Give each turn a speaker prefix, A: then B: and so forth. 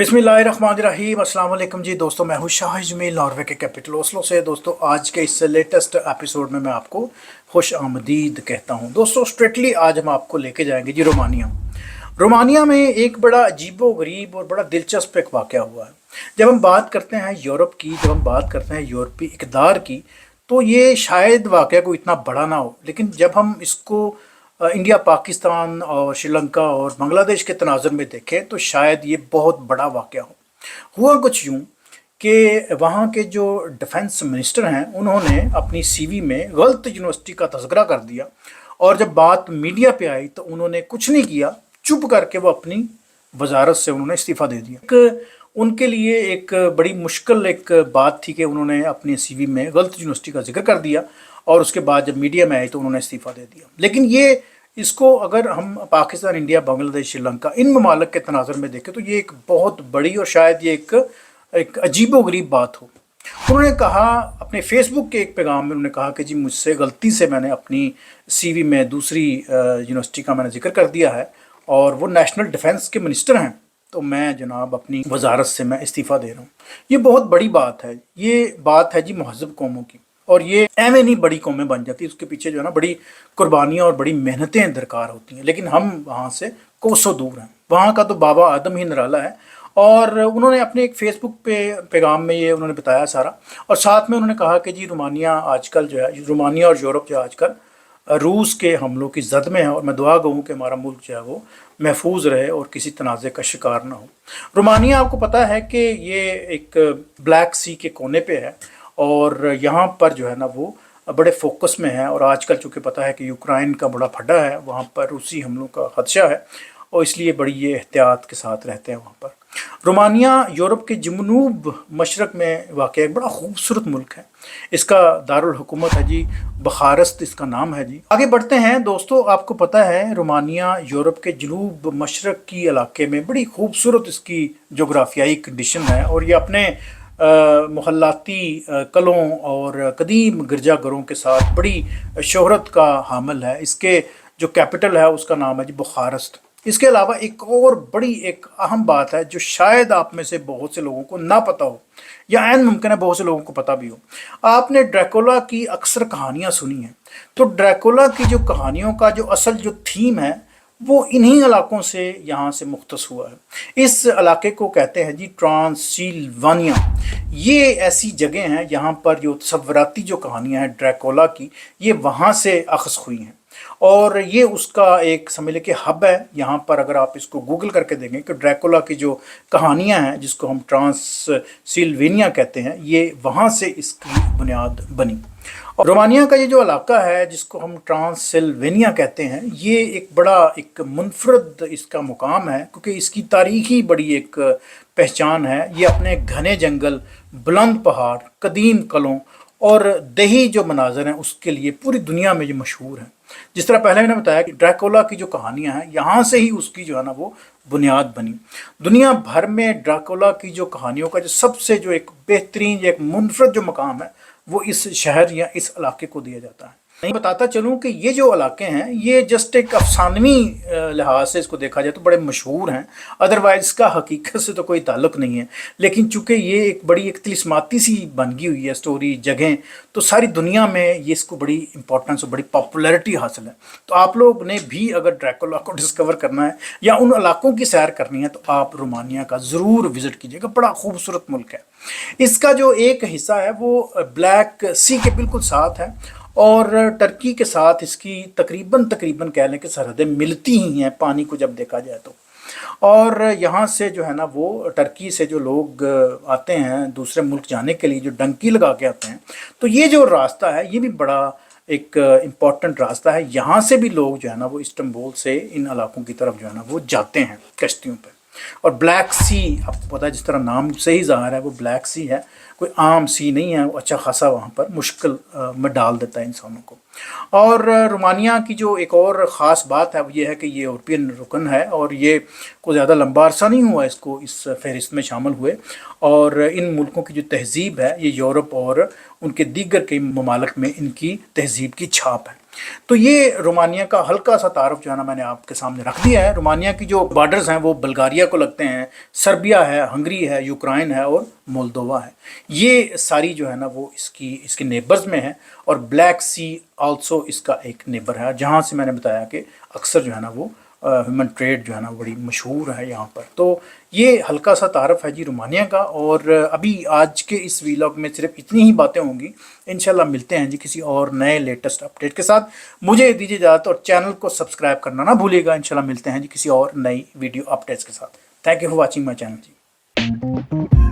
A: बिस्मिल्लाहिर्रहमानिर्रहीम। अस्सलाम वालेकुम जी दोस्तों, मैं हूं शाह जमील नॉर्वे के कैपिटल ओस्लो से। दोस्तों आज के इस लेटेस्ट एपिसोड में मैं आपको खुश आमदीद कहता हूं। दोस्तों स्ट्रेटली आज हम आपको लेके जाएंगे जी रोमानिया। रोमानिया में एक बड़ा अजीबो गरीब और बड़ा दिलचस्प एक वाक़या हुआ है। जब हम बात करते हैं यूरोप की, जब हम बात करते हैं यूरोपीय इक़्तिदार की, तो ये शायद वाक़या कोई इतना बड़ा ना हो, लेकिन जब हम इसको इंडिया, पाकिस्तान और श्रीलंका और बांग्लादेश के तनाज़ुर में देखें तो शायद ये बहुत बड़ा वाक़या हो। हुआ कुछ यूँ कि वहाँ के जो डिफेंस मिनिस्टर हैं उन्होंने अपनी सीवी में गलत यूनिवर्सिटी का तज़किरा कर दिया, और जब बात मीडिया पे आई तो उन्होंने कुछ नहीं किया, चुप करके वो अपनी वजारत से उन्होंने इस्तीफ़ा दे दिया। उनके लिए एक बड़ी मुश्किल एक बात थी कि उन्होंने अपनी सीवी में गलत यूनिवर्सिटी का जिक्र कर दिया, और उसके बाद जब मीडिया में आई तो उन्होंने इस्तीफ़ा दे दिया। लेकिन ये इसको अगर हम पाकिस्तान, इंडिया, बांग्लादेश, श्रीलंका इन ममालिक के तनाज़ुर में देखें तो ये एक बहुत बड़ी और शायद ये एक अजीबोगरीब बात हो। उन्होंने कहा अपने फेसबुक के एक पैगाम में, उन्होंने कहा कि जी मुझसे गलती से मैंने अपनी सीवी में दूसरी यूनिवर्सिटी का मैंने जिक्र कर दिया है, और वो नेशनल डिफेंस के मिनिस्टर हैं, तो मैं जनाब अपनी वजारत से मैं इस्तीफ़ा दे रहा हूँ। ये बहुत बड़ी बात है। ये बात है जी महज़ब कौमों की, और ये एवं नहीं बड़ी कौमें बन जाती, उसके पीछे जो है ना बड़ी कुर्बानियाँ और बड़ी मेहनतें दरकार होती हैं। लेकिन हम वहाँ से कोसों दूर हैं। वहाँ का तो बाबा आदम ही निराला है। और उन्होंने अपने एक फेसबुक पे पैगाम में ये उन्होंने बताया सारा, और साथ में उन्होंने कहा कि जी रोमानिया आजकल जो है, रोमानिया और यूरोप जो है आजकल रूस के हमलों की जद में है, और मैं दुआ गूँ कि हमारा मुल्क जो है वो महफूज रहे और किसी तनाज़े का शिकार ना हो। रोमानिया आपको पता है कि ये एक ब्लैक सी के कोने पे है, और यहाँ पर जो है ना वो बड़े फोकस में है। और आजकल चूँकि पता है कि यूक्रेन का बड़ा फड्डा है, वहाँ पर रूसी हमलों का खदशा है, और इसलिए बड़ी ये एहतियात के साथ रहते हैं वहाँ पर। रोमानिया यूरोप के जनूब मशरक़ में वाक़ एक बड़ा खूबसूरत मुल्क है। इसका दारुल हुकूमत है जी बुखारेस्ट, इसका नाम है जी। आगे बढ़ते हैं दोस्तों, आपको पता है रोमानिया यूरोप के जनूब मशरक़ की इलाके में बड़ी खूबसूरत इसकी जोग्राफियाई कंडीशन है, और ये अपने मोहल्लाती कलों और कदीम गिरजाघरों के साथ बड़ी शोहरत का हामिल है। इसके जो कैपिटल है उसका नाम है जी बुखारेस्ट। इसके अलावा एक और बड़ी एक अहम बात है जो शायद आप में से बहुत से लोगों को ना पता हो, या ऐन मुमकिन है बहुत से लोगों को पता भी हो। आपने ड्रैकुला की अक्सर कहानियाँ सुनी हैं, तो ड्रैकुला की जो कहानियों का जो असल जो थीम है वो इन्हीं इलाकों से यहाँ से मुख्तस हुआ है। इस इलाके को कहते हैं जी ट्रांसिल्वानिया। ये ऐसी जगह हैं यहाँ पर जो तसव्वुराती जो कहानियाँ हैं ड्रैकुला की, ये वहाँ से अख़ज़ हुई हैं, और ये उसका एक समझ लें कि हब है। यहाँ पर अगर आप इसको गूगल करके देखें कि ड्रैकुला की जो कहानियाँ हैं जिसको हम ट्रांसिल्वेनिया कहते हैं, ये वहाँ से इसकी बुनियाद बनी। और रोमानिया का ये जो इलाका है जिसको हम ट्रांसिल्वेनिया कहते हैं, ये एक बड़ा एक मुनफरद इसका मुकाम है, क्योंकि इसकी तारीख़ी बड़ी एक पहचान है। ये अपने घने जंगल, बुलंद पहाड़, कदीम कलों और दही जो मनाज़र हैं उसके लिए पूरी दुनिया में ये मशहूर है। जिस तरह पहले मैंने बताया कि ड्रैकुला की जो कहानियाँ हैं यहाँ से ही उसकी जो है ना वो बुनियाद बनी। दुनिया भर में ड्रैकुला की जो कहानियों का जो सबसे जो एक बेहतरीन, एक मुनफरद जो मकाम है वो इस शहर या इस इलाके को दिया जाता है। नहीं बताता चलूँ कि ये जो इलाके हैं ये जस्ट एक अफसानवी लिहाज से इसको देखा जाए तो बड़े मशहूर हैं, अदरवाइज़ इसका हकीकत से तो कोई ताल्लुक़ नहीं है। लेकिन चूँकि ये एक बड़ी एक तिलिस्माती सी बन गई हुई है स्टोरी, जगह, तो सारी दुनिया में ये इसको बड़ी इंपॉर्टेंस और बड़ी पॉपुलैरिटी हासिल है। तो आप लोग ने भी अगर ड्रैकुला को डिस्कवर करना है या उन इलाकों की सैर करनी है तो आप रोमानिया का ज़रूर विज़िट कीजिएगा। बड़ा खूबसूरत मुल्क है। इसका जो एक हिस्सा है वो ब्लैक सी के बिल्कुल साथ है, और टर्की के साथ इसकी तकरीबन कह लें कि सरहदें मिलती ही हैं पानी को जब देखा जाए तो। और यहाँ से जो है ना वो टर्की से जो लोग आते हैं दूसरे मुल्क जाने के लिए, जो डंकी लगा के आते हैं, तो ये जो रास्ता है ये भी बड़ा एक इम्पॉर्टेंट रास्ता है। यहाँ से भी लोग जो है ना वो इस्तांबुल से इन इलाकों की तरफ जो है ना वो जाते हैं कश्तियों पर। और ब्लैक सी आपको पता है, जिस तरह नाम से ही ज़ाहिर है वो ब्लैक सी है, कोई आम सी नहीं है। वो अच्छा खासा वहाँ पर मुश्किल में डाल देता है इंसानों को। और रोमानिया की जो एक और ख़ास बात है वो ये है कि ये यूरोपियन रुकन है, और ये को ज़्यादा लंबा अरसा नहीं हुआ इसको इस फहरिस्त में शामिल हुए। और इन मुल्कों की जो तहज़ीब है ये यूरोप और उनके दीगर कई ममालिक में इनकी तहज़ीब की छाप है। تو یہ رومانیہ کا ہلکا سا تعارف جو ہے نا میں نے آپ کے سامنے رکھ دیا ہے۔ رومانیہ کی جو بارڈرز ہیں وہ بلغاریہ کو لگتے ہیں، سربیا ہے، ہنگری ہے، یوکرائن ہے اور مولدووا ہے۔ یہ ساری جو ہے نا وہ اس کے نیبرز میں ہے، اور بلیک سی آلسو اس کا ایک نیبر ہے، جہاں سے میں نے بتایا کہ اکثر جو ہے نا وہ ہیومن ٹریڈ جو ہے نا بڑی مشہور ہے یہاں پر۔ تو یہ ہلکا سا تعارف ہے جی رومانیہ کا، اور ابھی آج کے اس ویلاگ میں صرف اتنی ہی باتیں ہوں گی۔ انشاءاللہ ملتے ہیں جی کسی اور نئے لیٹسٹ اپڈیٹ کے ساتھ۔ مجھے دیجیے اجازت، اور چینل کو سبسکرائب کرنا نہ بھولیے گا۔ انشاءاللہ ملتے ہیں جی کسی اور نئی ویڈیو اپڈیٹس کے ساتھ۔ Thank you for watching my channel G.